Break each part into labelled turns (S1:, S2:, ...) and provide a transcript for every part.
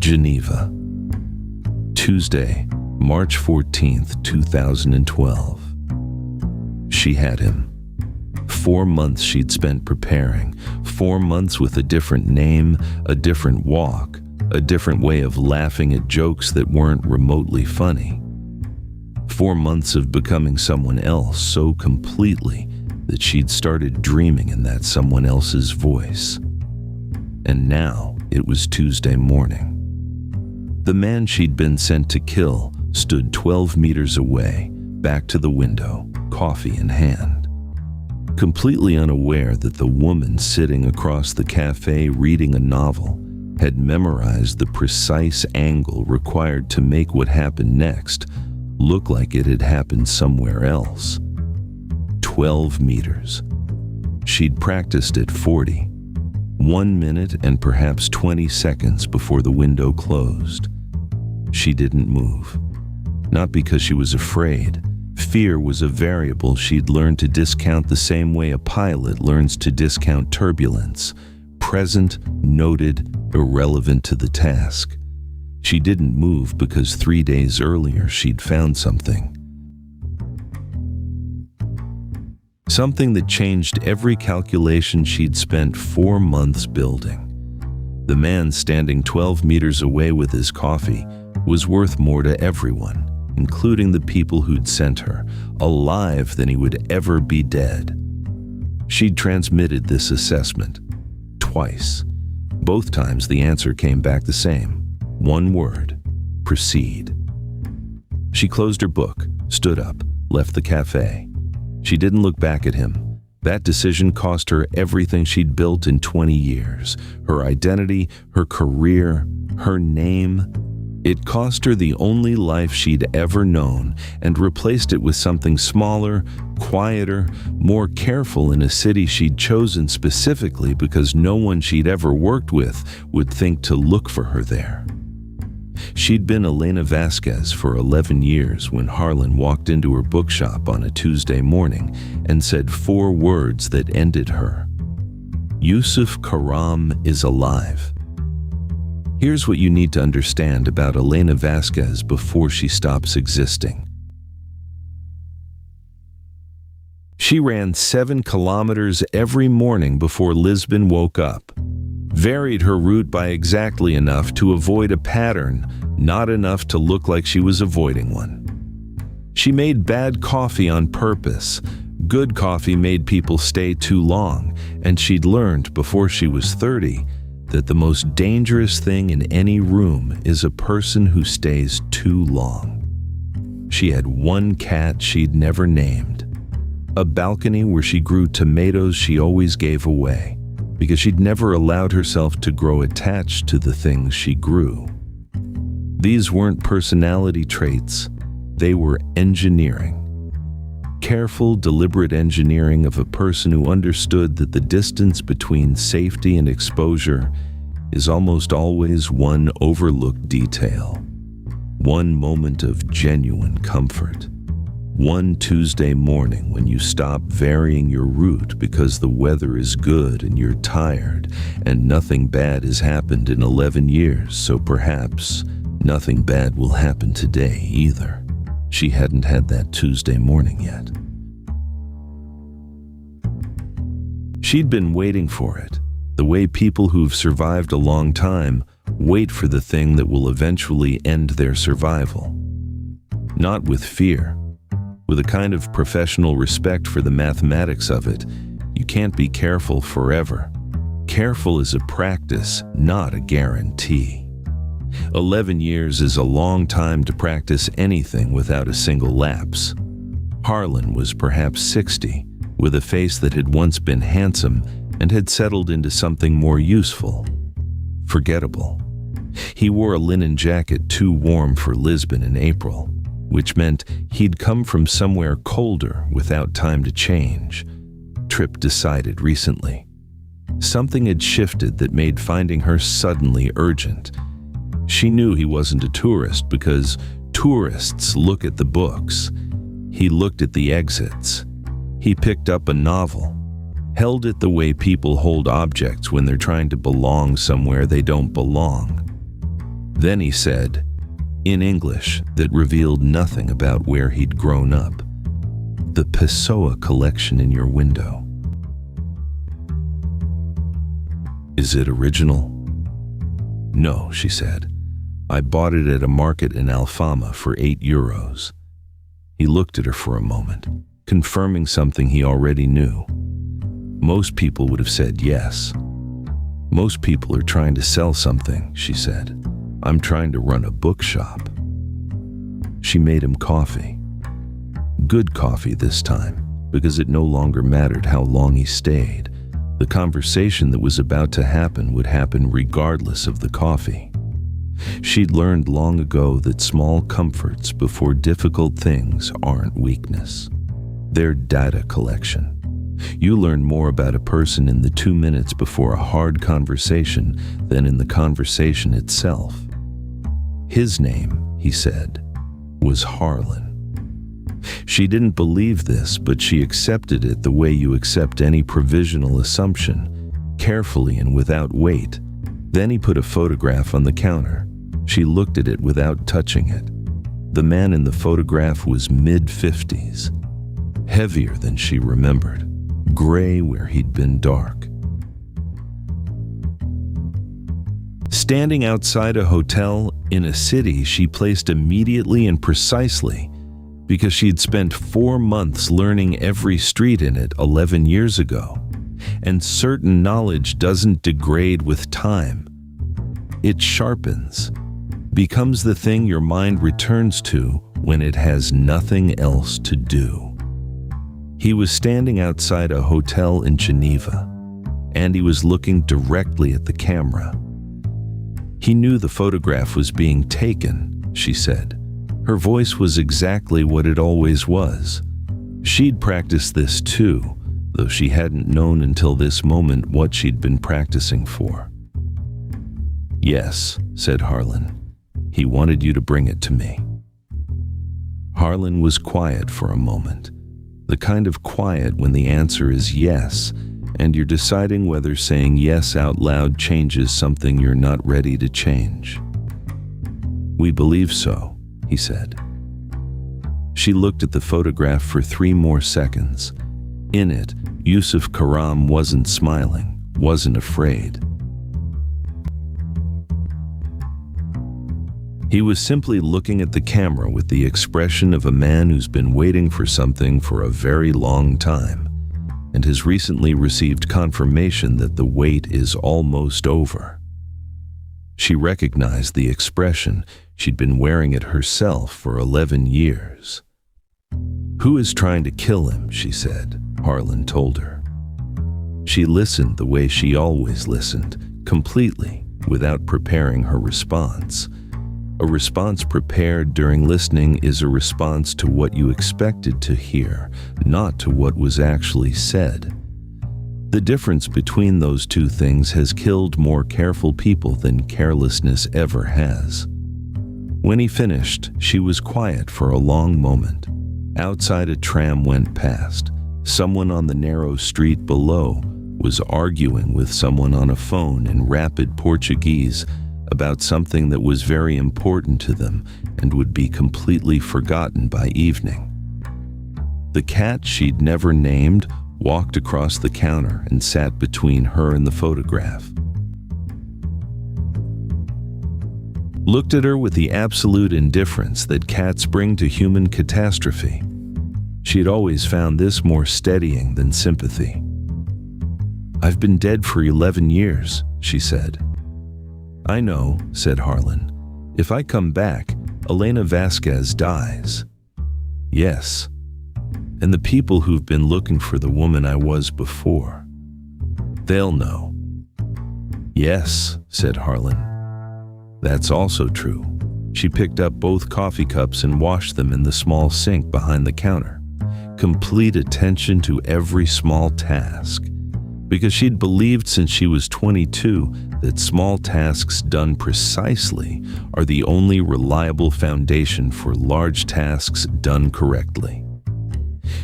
S1: Geneva. Tuesday, March 14th, 2012. She had him. 4 months she'd spent preparing, 4 months with a different name, a different walk, a different way of laughing at jokes that weren't remotely funny. 4 months of becoming someone else so completely that she'd started dreaming in that someone else's voice. And now it was Tuesday morning. The man she'd been sent to kill stood 12 meters away, back to the window, coffee in hand. Completely unaware that the woman sitting across the cafe reading a novel had memorized the precise angle required to make what happened next look like it had happened somewhere else. 12 meters. She'd practiced at 40. 1 minute and perhaps 20 seconds before the window closed. She didn't move. Not because she was afraid. Fear was a variable she'd learned to discount the same way a pilot learns to discount turbulence. Present, noted, irrelevant to the task. She didn't move because 3 days earlier she'd found something. Something that changed every calculation she'd spent 4 months building. The man standing 12 meters away with his coffee was worth more to everyone, including the people who'd sent her, alive than he would ever be dead. She'd transmitted this assessment twice. Both times the answer came back the same. One word: proceed. She closed her book, stood up, left the cafe. She didn't look back at him. That decision cost her everything she'd built in 20 years. Her identity, her career, her name. It cost her the only life she'd ever known and replaced it with something smaller, quieter, more careful in a city she'd chosen specifically because no one she'd ever worked with would think to look for her there. She'd been Elena Vasquez for 11 years when Harlan walked into her bookshop on a Tuesday morning and said 4 words that ended her. Yusuf Karam is alive. Here's what you need to understand about Elena Vasquez before she stops existing. She ran 7 kilometers every morning before Lisbon woke up, varied her route by exactly enough to avoid a pattern, not enough to look like she was avoiding one. She made bad coffee on purpose. Good coffee made people stay too long, and she'd learned before she was 30 that the most dangerous thing in any room is a person who stays too long. She had 1 cat she'd never named, a balcony where she grew tomatoes she always gave away, because she'd never allowed herself to grow attached to the things she grew. These weren't personality traits, they were engineering. Careful, deliberate engineering of a person who understood that the distance between safety and exposure is almost always one overlooked detail, one moment of genuine comfort, one Tuesday morning when you stop varying your route because the weather is good and you're tired and nothing bad has happened in 11 years, so perhaps nothing bad will happen today either. She hadn't had that Tuesday morning yet. She'd been waiting for it, the way people who've survived a long time wait for the thing that will eventually end their survival. Not with fear, with a kind of professional respect for the mathematics of it. You can't be careful forever. Careful is a practice, not a guarantee. 11 years is a long time to practice anything without a single lapse. Harlan was perhaps 60, with a face that had once been handsome and had settled into something more useful, forgettable. He wore a linen jacket too warm for Lisbon in April, which meant he'd come from somewhere colder without time to change. Trip decided recently. Something had shifted that made finding her suddenly urgent. She knew he wasn't a tourist because tourists look at the books. He looked at the exits. He picked up a novel, held it the way people hold objects when they're trying to belong somewhere they don't belong. Then he said, in English that revealed nothing about where he'd grown up, "The Pessoa collection in your window. Is it original?" "No," she said. "I bought it at a market in Alfama for €8. He looked at her for a moment, confirming something he already knew. Most people would have said yes. "Most people are trying to sell something," she said. "I'm trying to run a bookshop." She made him coffee. Good coffee this time, because it no longer mattered how long he stayed. The conversation that was about to happen would happen regardless of the coffee. She'd learned long ago that small comforts before difficult things aren't weakness. They're data collection. You learn more about a person in the 2 minutes before a hard conversation than in the conversation itself. His name, he said, was Harlan. She didn't believe this, but she accepted it the way you accept any provisional assumption, carefully and without weight. Then he put a photograph on the counter. She looked at it without touching it. The man in the photograph was mid-50s, heavier than she remembered, gray where he'd been dark. Standing outside a hotel in a city she placed immediately and precisely because she'd spent 4 months learning every street in it 11 years ago, and certain knowledge doesn't degrade with time. It sharpens, becomes the thing your mind returns to when it has nothing else to do. He was standing outside a hotel in Geneva, and he was looking directly at the camera. He knew the photograph was being taken, she said. Her voice was exactly what it always was. She'd practiced this too, though she hadn't known until this moment what she'd been practicing for. "Yes," said Harlan. "He wanted you to bring it to me." Harlan was quiet for a moment, the kind of quiet when the answer is yes, and you're deciding whether saying yes out loud changes something you're not ready to change. "We believe so," he said. She looked at the photograph for 3 more seconds. In it, Yusuf Karam wasn't smiling, wasn't afraid. He was simply looking at the camera with the expression of a man who's been waiting for something for a very long time and has recently received confirmation that the wait is almost over. She recognized the expression. She'd been wearing it herself for 11 years. "Who is trying to kill him?" she said, Harlan told her. She listened the way she always listened, completely, without preparing her response. A response prepared during listening is a response to what you expected to hear, not to what was actually said. The difference between those two things has killed more careful people than carelessness ever has. When he finished, she was quiet for a long moment. Outside, a tram went past. Someone on the narrow street below was arguing with someone on a phone in rapid Portuguese about something that was very important to them and would be completely forgotten by evening. The cat she'd never named walked across the counter and sat between her and the photograph. Looked at her with the absolute indifference that cats bring to human catastrophe. She'd always found this more steadying than sympathy. "I've been dead for 11 years, she said. "I know," said Harlan. "If I come back, Elena Vasquez dies." "Yes. And the people who've been looking for the woman I was before. They'll know." "Yes," said Harlan. "That's also true." She picked up both coffee cups and washed them in the small sink behind the counter. Complete attention to every small task. Because she'd believed since she was 22 that small tasks done precisely are the only reliable foundation for large tasks done correctly.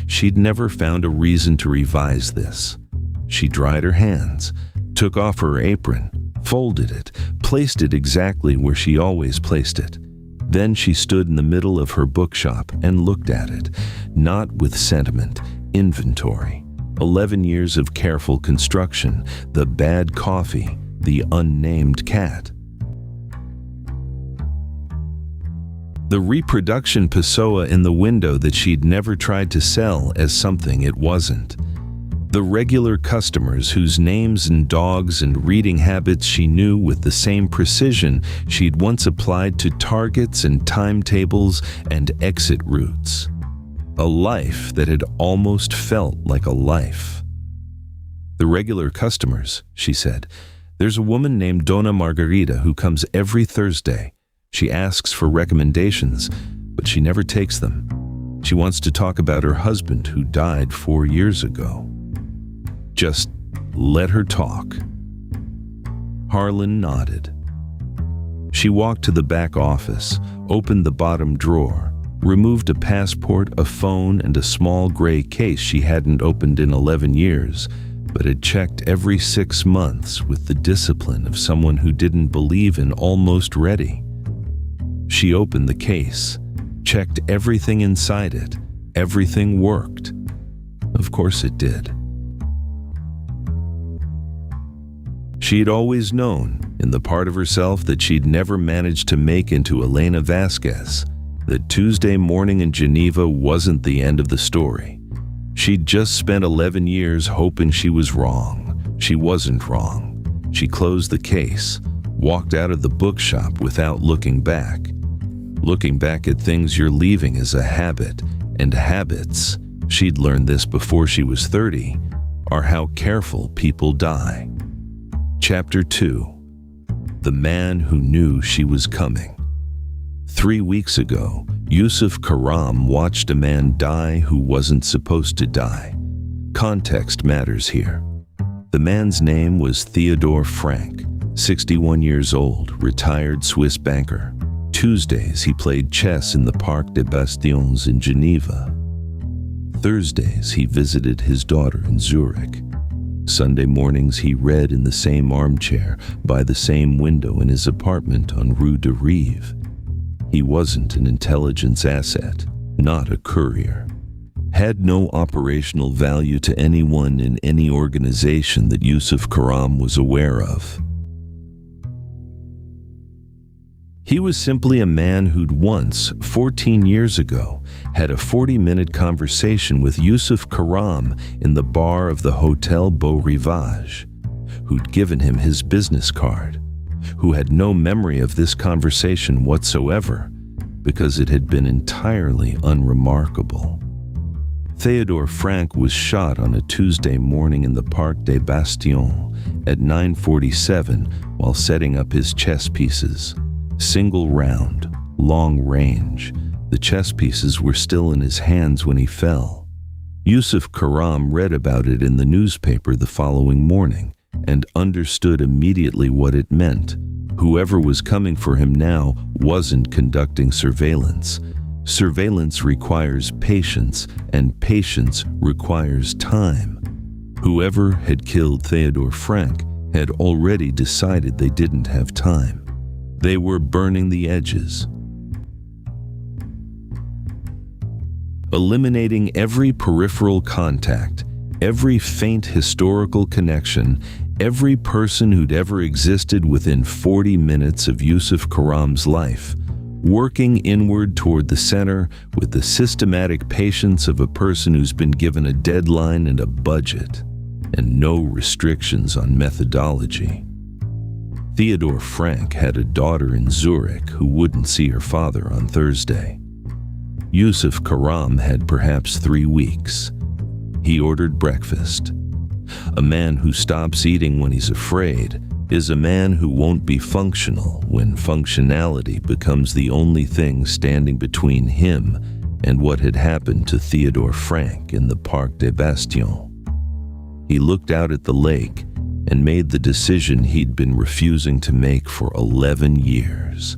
S1: She'd never found a reason to revise this. She dried her hands, took off her apron, folded it, placed it exactly where she always placed it. Then she stood in the middle of her bookshop and looked at it, not with sentiment, inventory. 11 years of careful construction, the bad coffee, the unnamed cat. The reproduction Pessoa in the window that she'd never tried to sell as something it wasn't. The regular customers whose names and dogs and reading habits she knew with the same precision she'd once applied to targets and timetables and exit routes. A life that had almost felt like a life. The regular customers, she said. There's a woman named Dona Margarita who comes every Thursday. She asks for recommendations, but she never takes them. She wants to talk about her husband who died 4 years ago. Just let her talk. Harlan nodded. She walked to the back office, opened the bottom drawer, removed a passport, a phone, and a small gray case she hadn't opened in 11 years, but had checked every 6 months with the discipline of someone who didn't believe in almost ready. She opened the case, checked everything inside it. Everything worked. Of course it did. She'd always known, in the part of herself that she'd never managed to make into Elena Vasquez, that Tuesday morning in Geneva wasn't the end of the story. She'd just spent 11 years hoping she was wrong. She wasn't wrong. She closed the case, walked out of the bookshop without looking back. Looking back at things you're leaving is a habit, and habits, she'd learned this before she was 30, are how careful people die. Chapter 2. The Man Who Knew She Was Coming. 3 weeks ago, Yusuf Karam watched a man die who wasn't supposed to die. Context matters here. The man's name was Theodore Frank, 61 years old, retired Swiss banker. Tuesdays, he played chess in the Parc des Bastions in Geneva. Thursdays, he visited his daughter in Zurich. Sunday mornings, he read in the same armchair by the same window in his apartment on Rue de Rive. He wasn't an intelligence asset, not a courier. Had no operational value to anyone in any organization that Yusuf Karam was aware of. He was simply a man who'd once, 14 years ago, had a 40-minute conversation with Yusuf Karam in the bar of the Hotel Beau Rivage, who'd given him his business card, who had no memory of this conversation whatsoever, because it had been entirely unremarkable. Theodore Frank was shot on a Tuesday morning in the Parc des Bastions at 9:47 while setting up his chess pieces. Single round, long range. The chess pieces were still in his hands when he fell. Yusuf Karam read about it in the newspaper the following morning and understood immediately what it meant. Whoever was coming for him now wasn't conducting surveillance. Surveillance requires patience, and patience requires time. Whoever had killed Theodore Frank had already decided they didn't have time. They were burning the edges. Eliminating every peripheral contact, every faint historical connection, every person who'd ever existed within 40 minutes of Yusuf Karam's life, working inward toward the center with the systematic patience of a person who's been given a deadline and a budget, and no restrictions on methodology. Theodore Frank had a daughter in Zurich who wouldn't see her father on Thursday. Yusuf Karam had perhaps 3 weeks. He ordered breakfast. A man who stops eating when he's afraid is a man who won't be functional when functionality becomes the only thing standing between him and what had happened to Theodore Frank in the Parc des Bastions. He looked out at the lake and made the decision he'd been refusing to make for 11 years.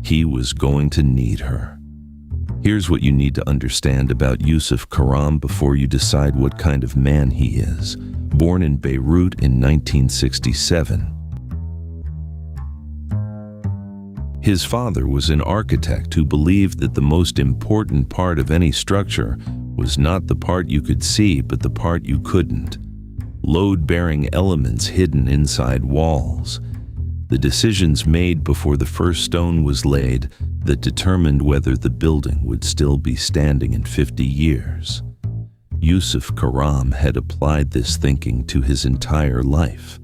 S1: He was going to need her. Here's what you need to understand about Yusuf Karam before you decide what kind of man he is. Born in Beirut in 1967. His father was an architect who believed that the most important part of any structure was not the part you could see, but the part you couldn't. Load-bearing elements hidden inside walls. The decisions made before the first stone was laid that determined whether the building would still be standing in 50 years. Yusuf Karam had applied this thinking to his entire life,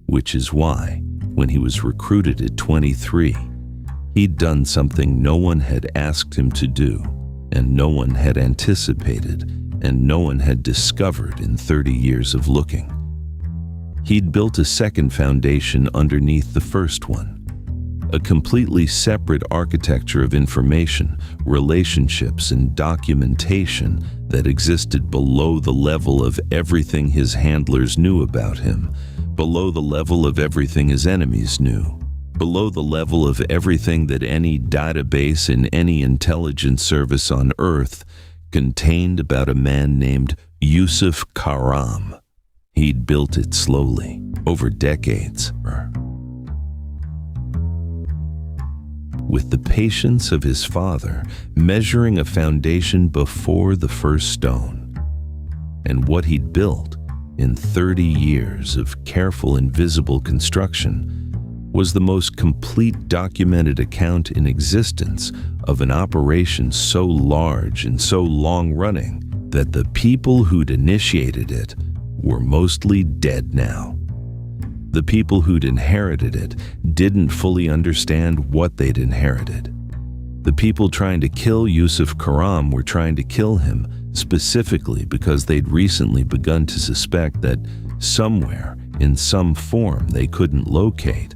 S1: which is why, when he was recruited at 23, he'd done something no one had asked him to do, and no one had anticipated, and no one had discovered in 30 years of looking. He'd built a second foundation underneath the first one, a completely separate architecture of information, relationships, and documentation that existed below the level of everything his handlers knew about him, below the level of everything his enemies knew, below the level of everything that any database in any intelligence service on Earth contained about a man named Yusuf Karam. He'd built it slowly, over decades, with the patience of his father, measuring a foundation before the first stone. And what he'd built in 30 years of careful invisible construction was the most complete documented account in existence of an operation so large and so long-running that the people who'd initiated it were mostly dead now. The people who'd inherited it didn't fully understand what they'd inherited. The people trying to kill Yusuf Karam were trying to kill him specifically because they'd recently begun to suspect that somewhere, in some form they couldn't locate,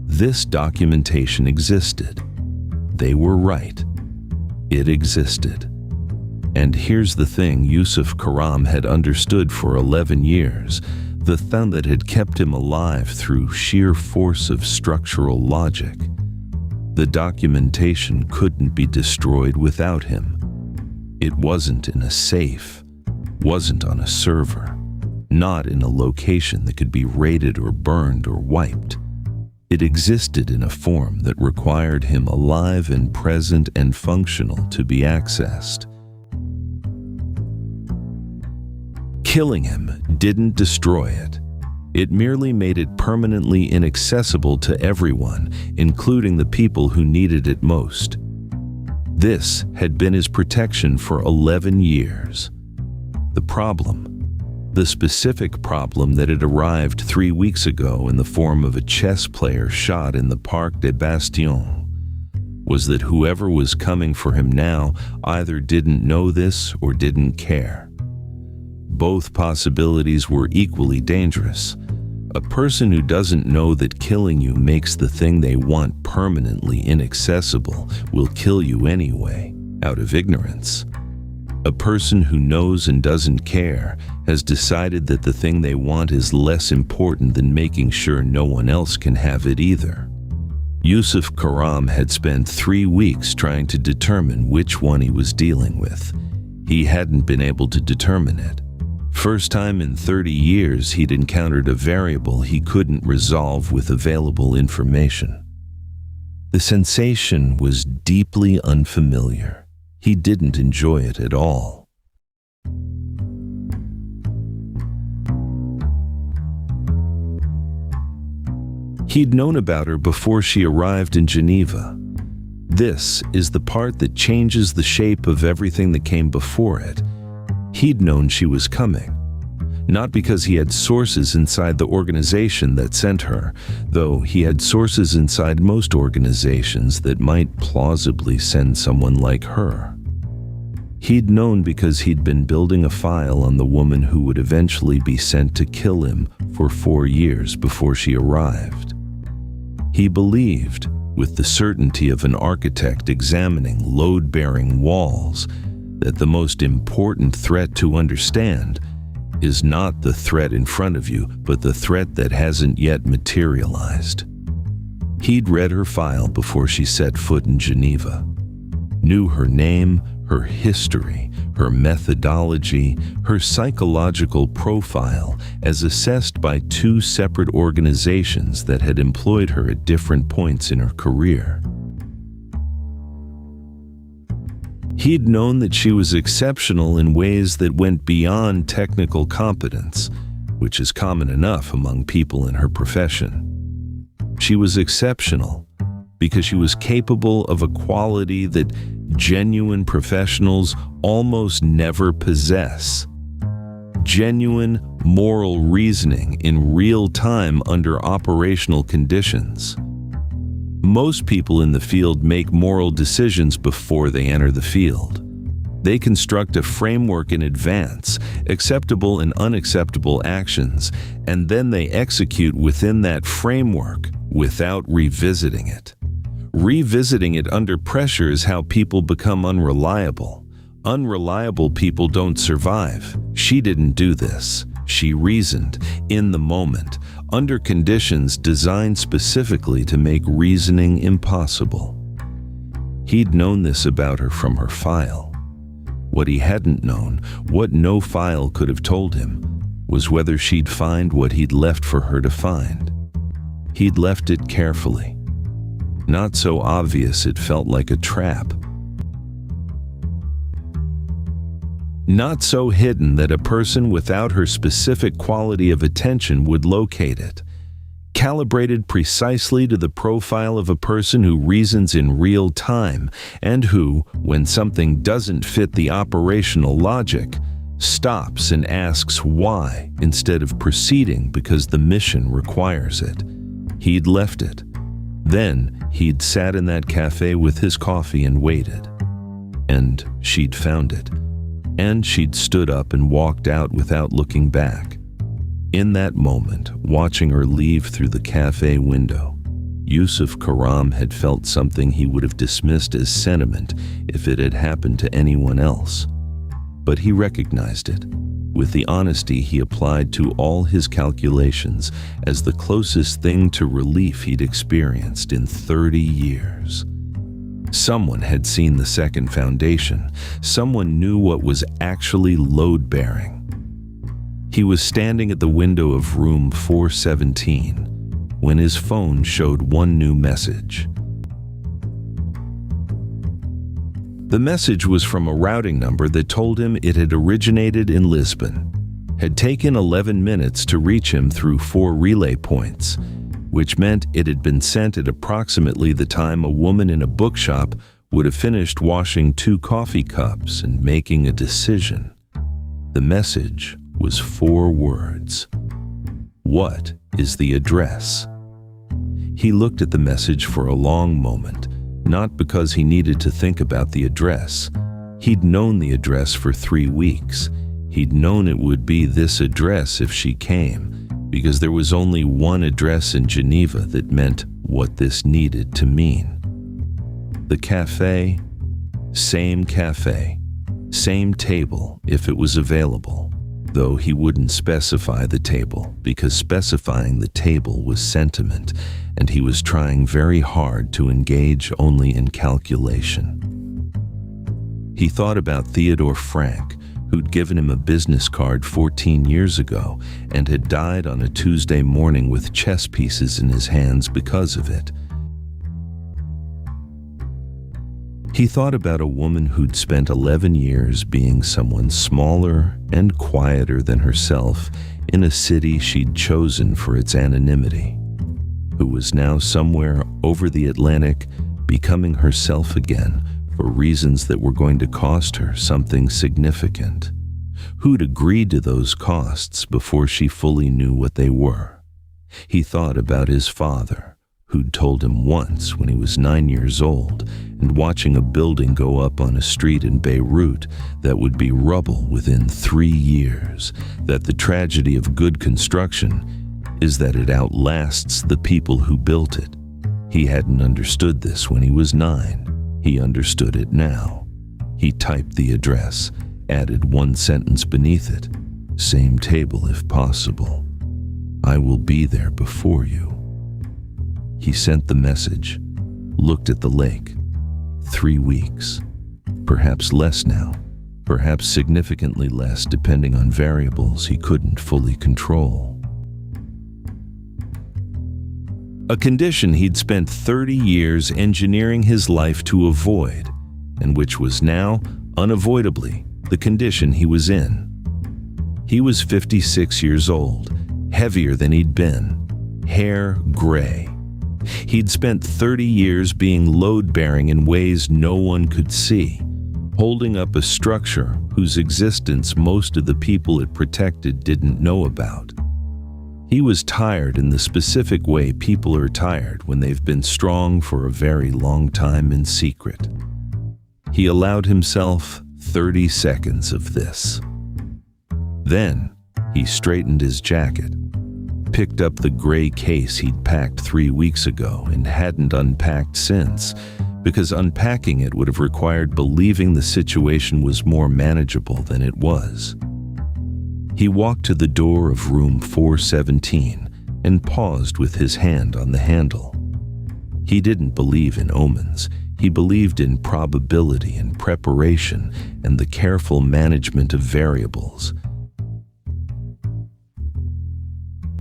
S1: this documentation existed. They were right. It existed. And here's the thing Yusuf Karam had understood for 11 years, the thing that had kept him alive through sheer force of structural logic. The documentation couldn't be destroyed without him. It wasn't in a safe, wasn't on a server, not in a location that could be raided or burned or wiped. It existed in a form that required him alive and present and functional to be accessed. Killing him didn't destroy it. It merely made it permanently inaccessible to everyone, including the people who needed it most. This had been his protection for 11 years. The problem, the specific problem that had arrived 3 weeks ago in the form of a chess player shot in the Parc des Bastions, was that whoever was coming for him now either didn't know this or didn't care. Both possibilities were equally dangerous. A person who doesn't know that killing you makes the thing they want permanently inaccessible will kill you anyway, out of ignorance. A person who knows and doesn't care has decided that the thing they want is less important than making sure no one else can have it either. Yusuf Karam had spent 3 weeks trying to determine which one he was dealing with. He hadn't been able to determine it. First time in 30 years he'd encountered a variable he couldn't resolve with available information. The sensation was deeply unfamiliar. He didn't enjoy it at all. He'd known about her before she arrived in Geneva. This is the part that changes the shape of everything that came before it. He'd known she was coming, not because he had sources inside the organization that sent her, though he had sources inside most organizations that might plausibly send someone like her. He'd known because he'd been building a file on the woman who would eventually be sent to kill him for 4 years before she arrived. He believed, with the certainty of an architect examining load-bearing walls, that the most important threat to understand is not the threat in front of you, but the threat that hasn't yet materialized. He'd read her file before she set foot in Geneva, knew her name, her history, her methodology, her psychological profile as assessed by 2 separate organizations that had employed her at different points in her career. He'd known that she was exceptional in ways that went beyond technical competence, which is common enough among people in her profession. She was exceptional because she was capable of a quality that genuine professionals almost never possess: genuine moral reasoning in real time under operational conditions. Most people in the field make moral decisions before they enter the field. They construct a framework in advance, acceptable and unacceptable actions, and then they execute within that framework without revisiting it. Revisiting it under pressure is how people become unreliable. Unreliable people don't survive. She didn't do this. She reasoned, in the moment, under conditions designed specifically to make reasoning impossible. He'd known this about her from her file. What he hadn't known, what no file could have told him, was whether she'd find what he'd left for her to find. He'd left it carefully. Not so obvious it felt like a trap. Not so hidden that a person without her specific quality of attention would locate it. Calibrated precisely to the profile of a person who reasons in real time and who, when something doesn't fit the operational logic, stops and asks why instead of proceeding because the mission requires it. He'd left it. Then he'd sat in that cafe with his coffee and waited. And she'd found it. And she'd stood up and walked out without looking back. In that moment, watching her leave through the cafe window, Yusuf Karam had felt something he would have dismissed as sentiment if it had happened to anyone else. But he recognized it, with the honesty he applied to all his calculations, as the closest thing to relief he'd experienced in 30 years. Someone had seen the second foundation. Someone knew what was actually load-bearing. He was standing at the window of room 417 when his phone showed one new message. The message was from a routing number that told him it had originated in Lisbon, had taken 11 minutes to reach him through 4 relay points, which meant it had been sent at approximately the time a woman in a bookshop would have finished washing 2 coffee cups and making a decision. The message was 4 words. What is the address? He looked at the message for a long moment, not because he needed to think about the address. He'd known the address for 3 weeks. He'd known it would be this address if she came, because there was only one address in Geneva that meant what this needed to mean. The cafe, same table if it was available, though he wouldn't specify the table because specifying the table was sentiment, and he was trying very hard to engage only in calculation. He thought about Theodore Frank, who'd given him a business card 14 years ago and had died on a Tuesday morning with chess pieces in his hands because of it. He thought about a woman who'd spent 11 years being someone smaller and quieter than herself in a city she'd chosen for its anonymity, who was now somewhere over the Atlantic becoming herself again for reasons that were going to cost her something significant, who'd agreed to those costs before she fully knew what they were. He thought about his father, who'd told him once when he was 9 years old and watching a building go up on a street in Beirut that would be rubble within 3 years, that the tragedy of good construction is that it outlasts the people who built it. He hadn't understood this when he was 9. He understood it now. He typed the address, added one sentence beneath it. Same table if possible. I will be there before you. He sent the message, looked at the lake. 3 weeks. Perhaps less now. Perhaps significantly less depending on variables he couldn't fully control. A condition he'd spent 30 years engineering his life to avoid. and which was now, unavoidably, the condition he was in. He was 56 years old, heavier than he'd been, hair gray. He'd spent 30 years being load-bearing in ways no one could see, holding up a structure whose existence most of the people it protected didn't know about. He was tired in the specific way people are tired when they've been strong for a very long time in secret. He allowed himself 30 seconds of this. Then, he straightened his jacket, picked up the gray case he'd packed 3 weeks ago and hadn't unpacked since, because unpacking it would have required believing the situation was more manageable than it was. He walked to the door of room 417 and paused with his hand on the handle. He didn't believe in omens. He believed in probability and preparation and the careful management of variables.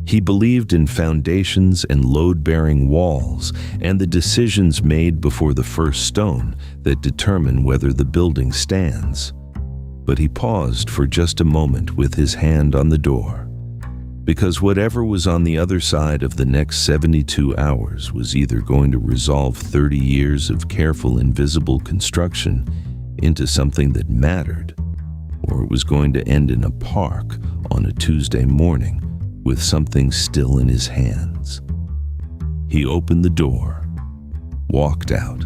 S1: He believed in foundations and load-bearing walls and the decisions made before the first stone that determine whether the building stands. But he paused for just a moment with his hand on the door, because whatever was on the other side of the next 72 hours was either going to resolve 30 years of careful invisible construction into something that mattered, or it was going to end in a park on a Tuesday morning with something still in his hands. He opened the door, walked out.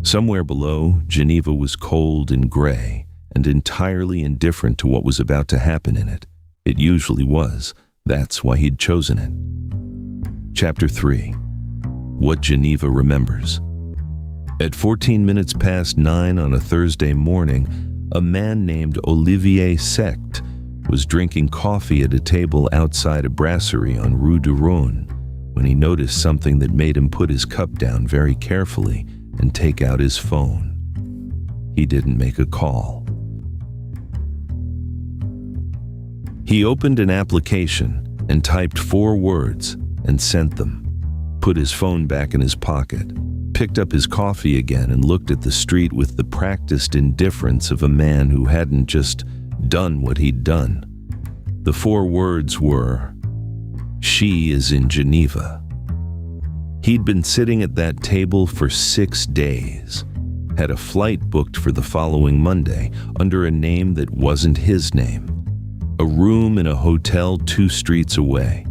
S1: Somewhere below, Geneva was cold and gray and entirely indifferent to what was about to happen in it. It usually was. That's why he'd chosen it. Chapter 3. What Geneva Remembers. At 14 minutes past 9 on a Thursday morning, a man named Olivier Sect was drinking coffee at a table outside a brasserie on Rue du Rhône when he noticed something that made him put his cup down very carefully and take out his phone. He didn't make a call. He opened an application and typed 4 words and sent them, put his phone back in his pocket, picked up his coffee again and looked at the street with the practiced indifference of a man who hadn't just done what he'd done. The 4 words were, "She is in Geneva." He'd been sitting at that table for 6 days, had a flight booked for the following Monday under a name that wasn't his name, a room in a hotel 2 streets away,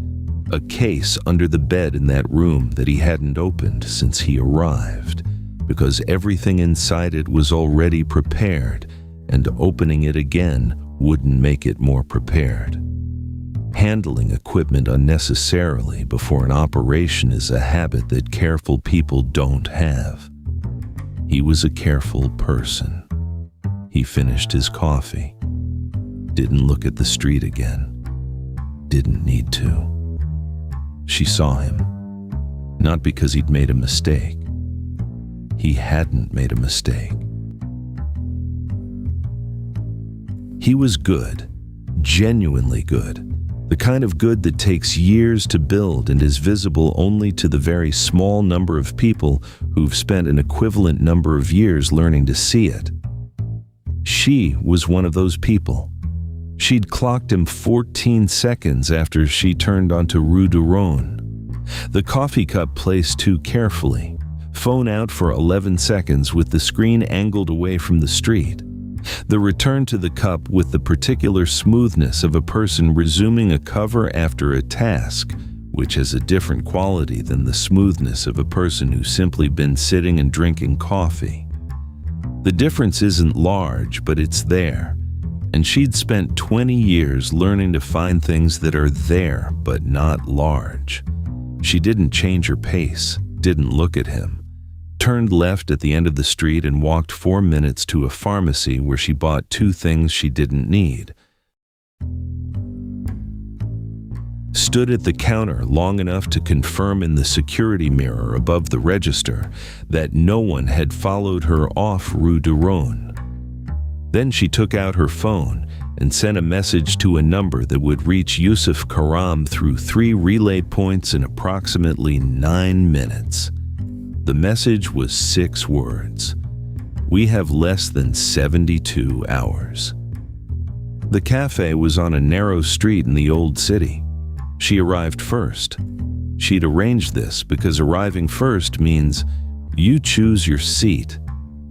S1: a case under the bed in that room that he hadn't opened since he arrived, because everything inside it was already prepared, and opening it again wouldn't make it more prepared. Handling equipment unnecessarily before an operation is a habit that careful people don't have. He was a careful person. He finished his coffee. Didn't look at the street again. Didn't need to. She saw him. Not because he'd made a mistake. He hadn't made a mistake. He was good, genuinely good, the kind of good that takes years to build and is visible only to the very small number of people who've spent an equivalent number of years learning to see it. She was one of those people. She'd clocked him 14 seconds after she turned onto Rue du Rhône. The coffee cup placed too carefully, phone out for 11 seconds with the screen angled away from the street. The return to the cup with the particular smoothness of a person resuming a cover after a task, which has a different quality than the smoothness of a person who's simply been sitting and drinking coffee. The difference isn't large, but it's there. And she'd spent 20 years learning to find things that are there but not large. She didn't change her pace, didn't look at him, turned left at the end of the street and walked 4 minutes to a pharmacy where she bought 2 things she didn't need. Stood at the counter long enough to confirm in the security mirror above the register that no one had followed her off Rue du Rhône. Then she took out her phone and sent a message to a number that would reach Yusuf Karam through 3 relay points in approximately 9 minutes. The message was 6 words. We have less than 72 hours. The cafe was on a narrow street in the old city. She arrived first. She'd arranged this because arriving first means you choose your seat,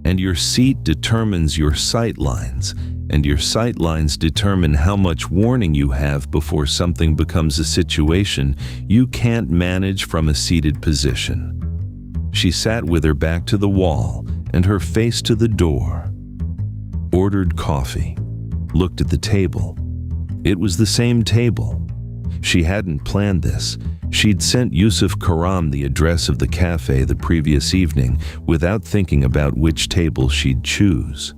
S1: and your seat determines your sight lines, and your sight lines determine how much warning you have before something becomes a situation you can't manage from a seated position. She sat with her back to the wall and her face to the door, ordered coffee, looked at the table. It was the same table. She hadn't planned this. She'd sent Yusuf Karam the address of the cafe the previous evening without thinking about which table she'd choose.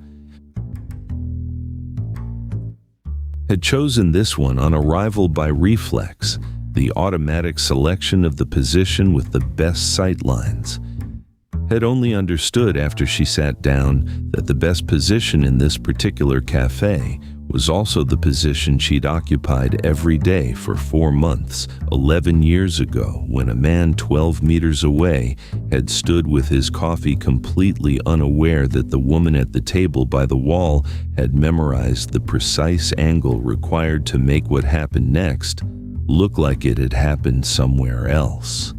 S1: Had chosen this one on arrival by reflex, the automatic selection of the position with the best sight lines. Had only understood after she sat down that the best position in this particular cafe was also the position she'd occupied every day for 4 months, 11 years ago, when a man 12 meters away had stood with his coffee completely unaware that the woman at the table by the wall had memorized the precise angle required to make what happened next look like it had happened somewhere else.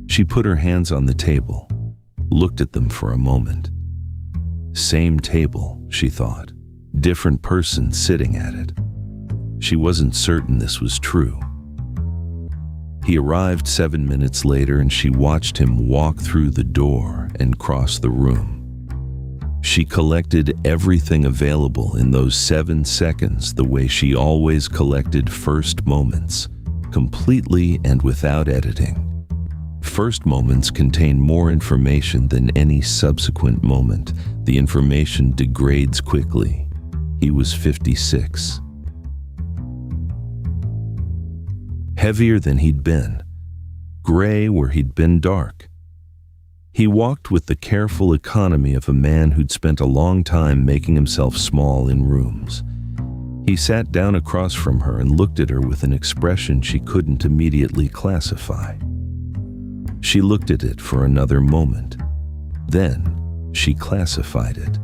S1: She put her hands on the table, looked at them for a moment. Same table, she thought. Different person sitting at it. She wasn't certain this was true. He arrived 7 minutes later and she watched him walk through the door and cross the room. She collected everything available in those 7 seconds the way she always collected first moments, completely and without editing. First moments contain more information than any subsequent moment. The information degrades quickly. He was 56. Heavier than he'd been. Gray where he'd been dark. He walked with the careful economy of a man who'd spent a long time making himself small in rooms. He sat down across from her and looked at her with an expression she couldn't immediately classify. She looked at it for another moment. Then she classified it.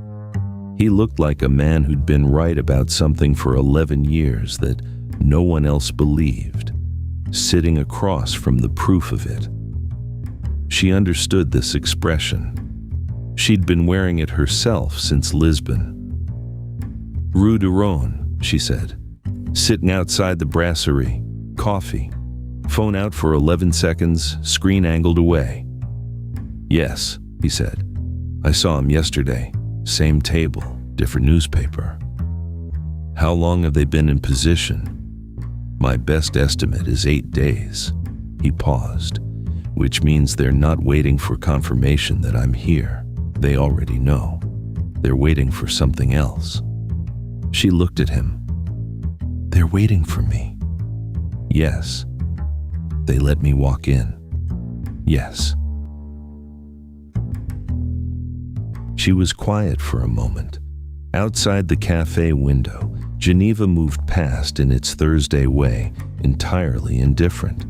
S1: He looked like a man who'd been right about something for 11 years that no one else believed, sitting across from the proof of it. She understood this expression. She'd been wearing it herself since Lisbon. Rue de Rhône, she said, sitting outside the brasserie, coffee, phone out for 11 seconds, screen angled away. Yes, he said. I saw him yesterday. Same table, different newspaper. How long have they been in position? My best estimate is 8 days. He paused, which means they're not waiting for confirmation that I'm here. They already know. They're waiting for something else. She looked at him. They're waiting for me. Yes. They let me walk in. Yes. She was quiet for a moment. Outside the cafe window, Geneva moved past in its Thursday way, entirely indifferent.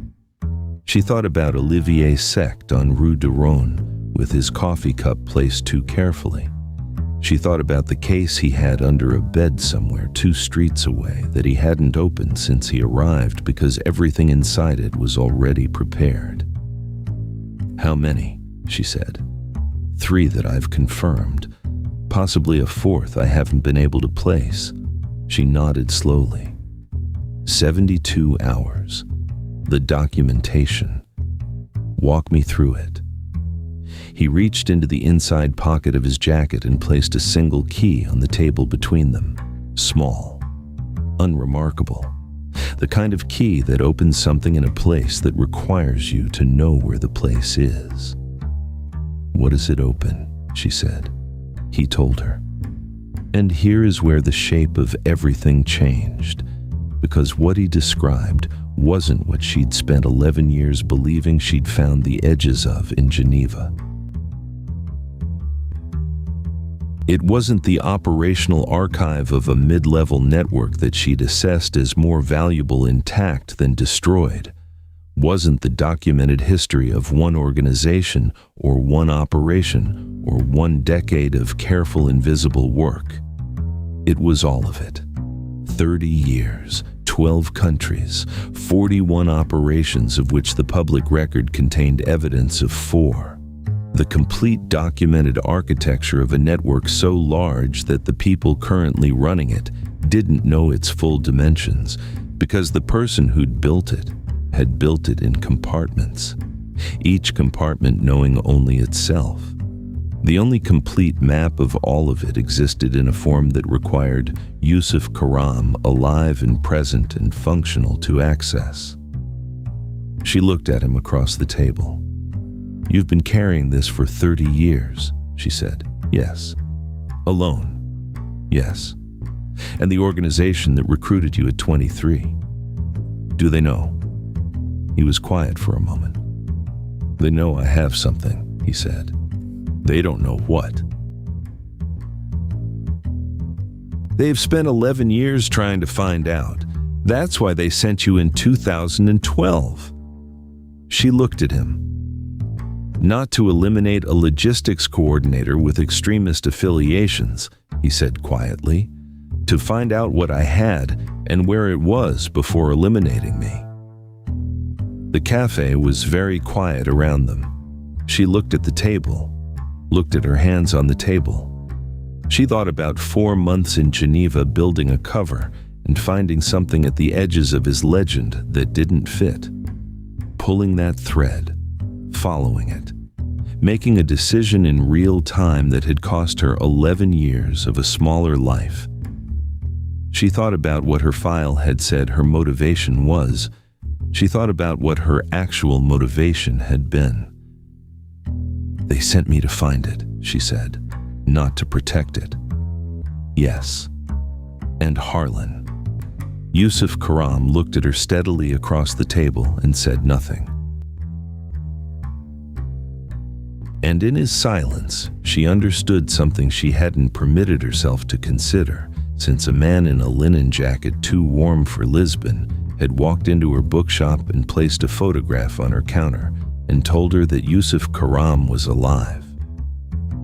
S1: She thought about Olivier Sect on Rue de Rhône, with his coffee cup placed too carefully. She thought about the case he had under a bed somewhere 2 streets away that he hadn't opened since he arrived because everything inside it was already prepared. How many? She said. 3 that I've confirmed, possibly a 4th I haven't been able to place. She nodded slowly. 72 hours. The documentation. Walk me through it. He reached into the inside pocket of his jacket and placed a single key on the table between them. Small. Unremarkable. The kind of key that opens something in a place that requires you to know where the place is. What does it open? She said. He told her. And here is where the shape of everything changed, because what he described wasn't what she'd spent 11 years believing she'd found the edges of in Geneva. It wasn't the operational archive of a mid-level network that she'd assessed as more valuable intact than destroyed. wasn't the documented history of one organization or one operation or one decade of careful invisible work. It was all of it. 30 years, 12 countries, 41 operations of which the public record contained evidence of 4. The complete documented architecture of a network so large that the people currently running it didn't know its full dimensions because the person who'd built it had built it in compartments, each compartment knowing only itself. The only complete map of all of it existed in a form that required Yusuf Karam alive and present and functional to access. She looked at him across the table. "You've been carrying this for 30 years, she said. "Yes." "Alone?" "Yes." "And the organization that recruited you at 23? Do they know?" He was quiet for a moment. "They know I have something," he said. "They don't know what." "They've spent 11 years trying to find out. That's why they sent you in 2012. She looked at him. "Not to eliminate a logistics coordinator with extremist affiliations," he said quietly. "To find out what I had and where it was before eliminating me." The cafe was very quiet around them. She looked at the table, looked at her hands on the table. She thought about 4 months in Geneva building a cover and finding something at the edges of his legend that didn't fit. Pulling that thread, following it, making a decision in real time that had cost her 11 years of a smaller life. She thought about what her file had said her motivation was. She thought about what her actual motivation had been. "They sent me to find it," she said, "not to protect it." "Yes." "And Harlan." Yusuf Karam looked at her steadily across the table and said nothing. And in his silence, she understood something she hadn't permitted herself to consider, since a man in a linen jacket too warm for Lisbon had walked into her bookshop and placed a photograph on her counter and told her that Yusuf Karam was alive.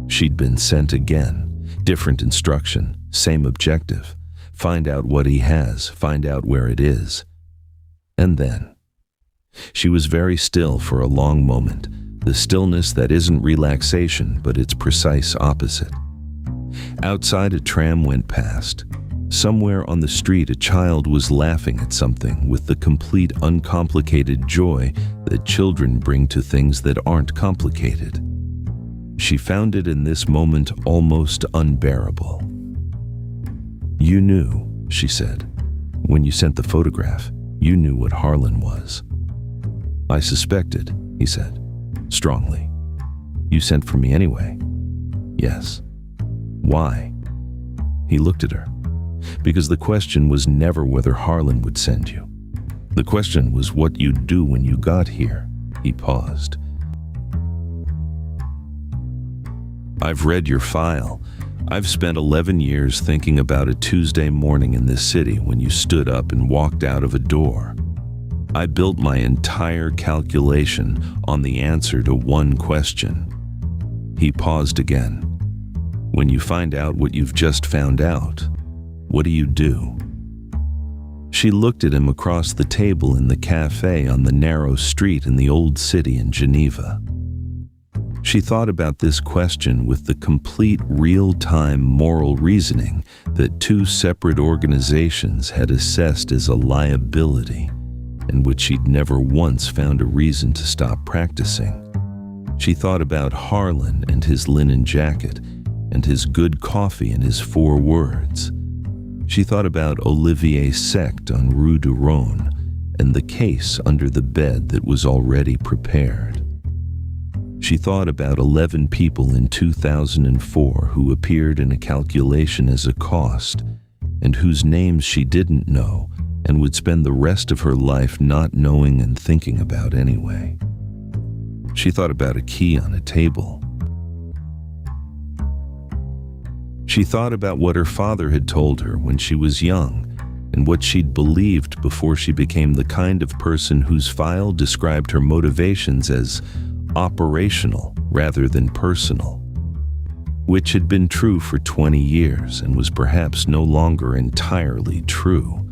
S1: She'd been sent again, different instruction, same objective. Find out what he has, find out where it is. And then, she was very still for a long moment, the stillness that isn't relaxation, but its precise opposite. Outside, a tram went past. Somewhere on the street, a child was laughing at something with the complete uncomplicated joy that children bring to things that aren't complicated. She found it in this moment almost unbearable. "You knew," she said. "When you sent the photograph, you knew what Harlan was." "I suspected," he said, strongly. "You sent for me anyway." "Yes." "Why?" He looked at her. "Because the question was never whether Harlan would send you. The question was what you'd do when you got here." He paused. "I've read your file. I've spent 11 years thinking about a Tuesday morning in this city when you stood up and walked out of a door. I built my entire calculation on the answer to one question." He paused again. "When you find out what you've just found out, what do you do?" She looked at him across the table in the cafe on the narrow street in the old city in Geneva. She thought about this question with the complete real-time moral reasoning that 2 separate organizations had assessed as a liability, and which she'd never once found a reason to stop practicing. She thought about Harlan and his linen jacket, and his good coffee and his 4 words. She thought about Olivier's sect on Rue du Rhône, and the case under the bed that was already prepared. She thought about 11 people in 2004 who appeared in a calculation as a cost, and whose names she didn't know and would spend the rest of her life not knowing and thinking about anyway. She thought about a key on a table. She thought about what her father had told her when she was young, and and what she'd believed before she became the kind of person whose file described her motivations as operational rather than personal, which had been true for 20 years and was perhaps no longer entirely true,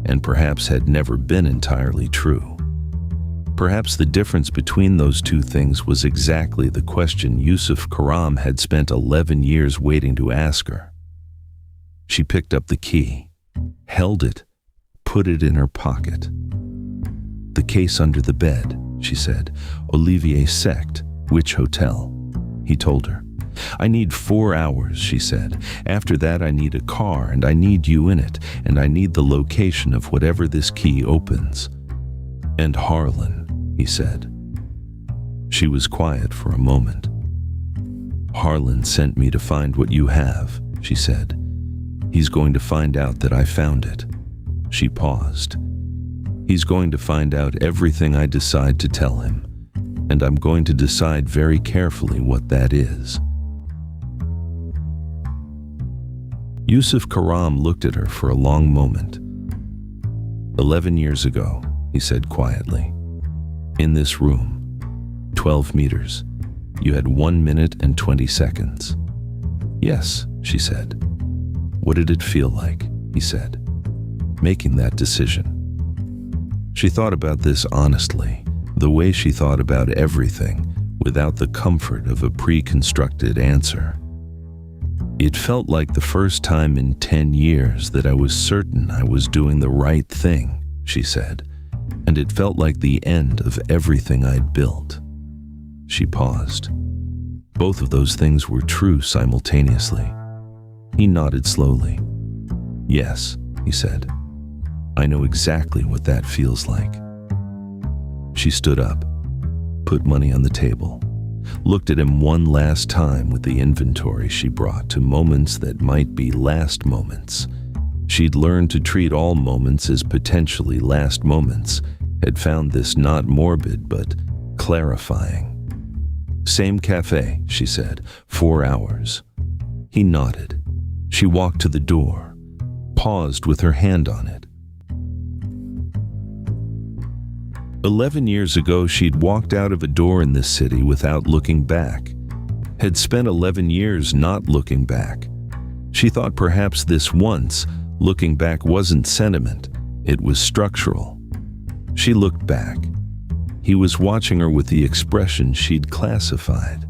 S1: and perhaps had never been entirely true. Perhaps the difference between those two things was exactly the question Yusuf Karam had spent 11 years waiting to ask her. She picked up the key, held it, put it in her pocket. "The case under the bed," she said. "Olivier Sect, which hotel?" He told her. "I need 4 hours," she said. "After that I need a car, and I need you in it, and I need the location of whatever this key opens." "And Harlan," he said. She was quiet for a moment. "Harlan sent me to find what you have," she said. "He's going to find out that I found it." She paused. "He's going to find out everything I decide to tell him, and I'm going to decide very carefully what that is." Yusuf Karam looked at her for a long moment. 11 years ago, he said quietly. "In this room, 12 meters, you had 1 minute and 20 seconds. "Yes," she said. "What did it feel like?" he said, "making that decision?" She thought about this honestly, the way she thought about everything, without the comfort of a pre-constructed answer. "It felt like the first time in 10 years that I was certain I was doing the right thing," she said, "and it felt like the end of everything I'd built." She paused. Both of those things were true simultaneously. He nodded slowly. "Yes," he said. "I know exactly what that feels like." She stood up, put money on the table, looked at him one last time with the inventory she brought to moments that might be last moments. She'd learned to treat all moments as potentially last moments, had found this not morbid but clarifying. "Same cafe," she said, 4 hours. He nodded. She walked to the door, paused with her hand on it. 11 years ago, she'd walked out of a door in this city without looking back, had spent 11 years not looking back. She thought perhaps this once, looking back wasn't sentiment, it was structural. She looked back. He was watching her with the expression she'd classified.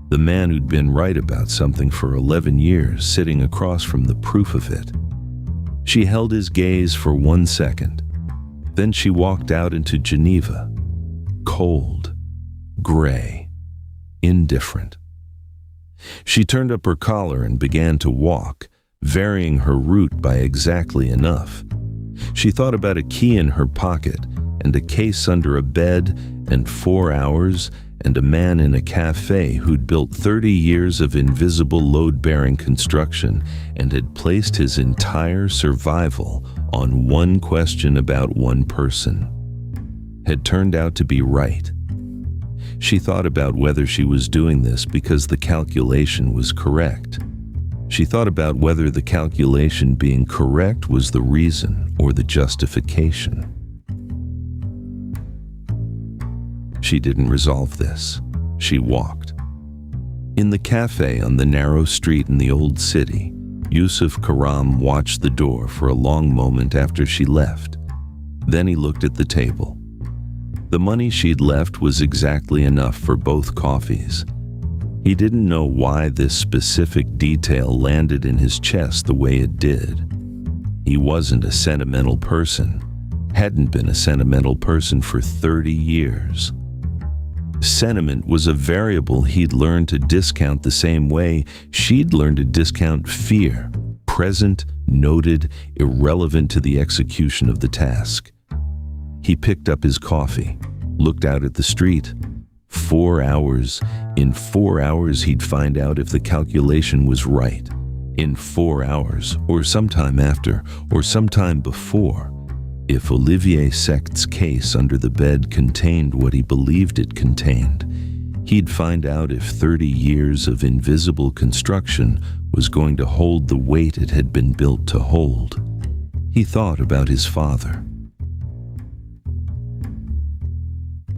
S1: The man who'd been right about something for 11 years, sitting across from the proof of it. She held his gaze for 1 second. Then she walked out into Geneva. Cold, gray, indifferent. She turned up her collar and began to walk, varying her route by exactly enough. She thought about a key in her pocket, and a case under a bed, and 4 hours, and a man in a cafe who'd built 30 years of invisible load-bearing construction and had placed his entire survival on one question about one person. Had turned out to be right. She thought about whether she was doing this because the calculation was correct. She thought about whether the calculation being correct was the reason or the justification. She didn't resolve this. She walked. In the cafe on the narrow street in the old city, Yusuf Karam watched the door for a long moment after she left. Then he looked at the table. The money she'd left was exactly enough for both coffees. He didn't know why this specific detail landed in his chest the way it did. He wasn't a sentimental person, hadn't been a sentimental person for 30 years. Sentiment was a variable he'd learned to discount the same way she'd learned to discount fear, present, noted, irrelevant to the execution of the task. He picked up his coffee, looked out at the street. 4 hours. In 4 hours he'd find out if the calculation was right. In 4 hours, or sometime after, or sometime before, if Olivier Sect's case under the bed contained what he believed it contained, he'd find out if 30 years of invisible construction was going to hold the weight it had been built to hold. He thought about his father.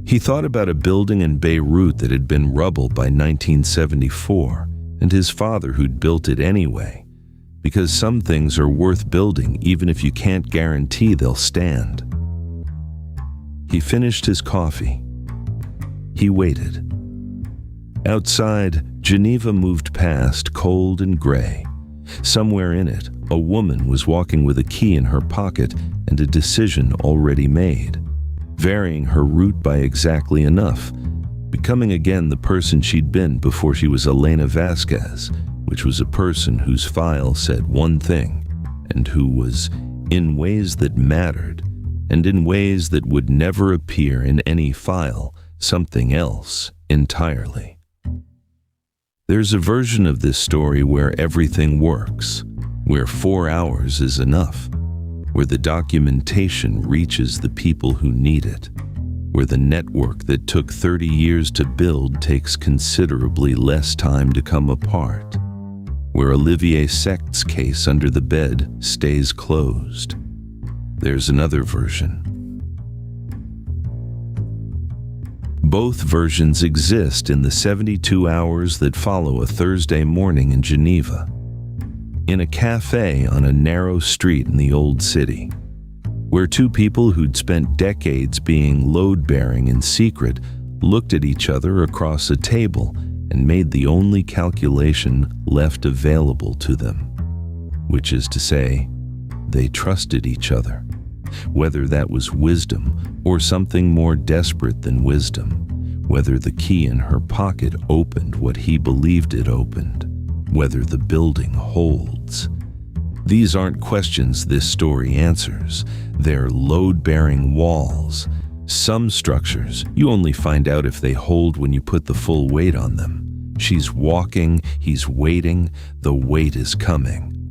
S1: He thought about a building in Beirut that had been rubble by 1974, and his father who'd built it anyway, because some things are worth building even if you can't guarantee they'll stand. He finished his coffee. He waited. Outside, Geneva moved past, cold and gray. Somewhere in it, a woman was walking with a key in her pocket and a decision already made, varying her route by exactly enough, becoming again the person she'd been before she was Elena Vasquez, which was a person whose file said one thing, and who was, in ways that mattered, and in ways that would never appear in any file, something else entirely. There's a version of this story where everything works, where 4 hours is enough, where the documentation reaches the people who need it, where the network that took 30 years to build takes considerably less time to come apart, where Olivier Sect's case under the bed stays closed. There's another version. Both versions exist in the 72 hours that follow a Thursday morning in Geneva, in a cafe on a narrow street in the old city, where two people who'd spent decades being load-bearing in secret looked at each other across a table and made the only calculation left available to them, which is to say, they trusted each other. Whether that was wisdom or something more desperate than wisdom, whether the key in her pocket opened what he believed it opened, whether the building holds. These aren't questions this story answers. They're load-bearing walls. Some structures you only find out if they hold when you put the full weight on them. She's walking, he's waiting, the weight is coming.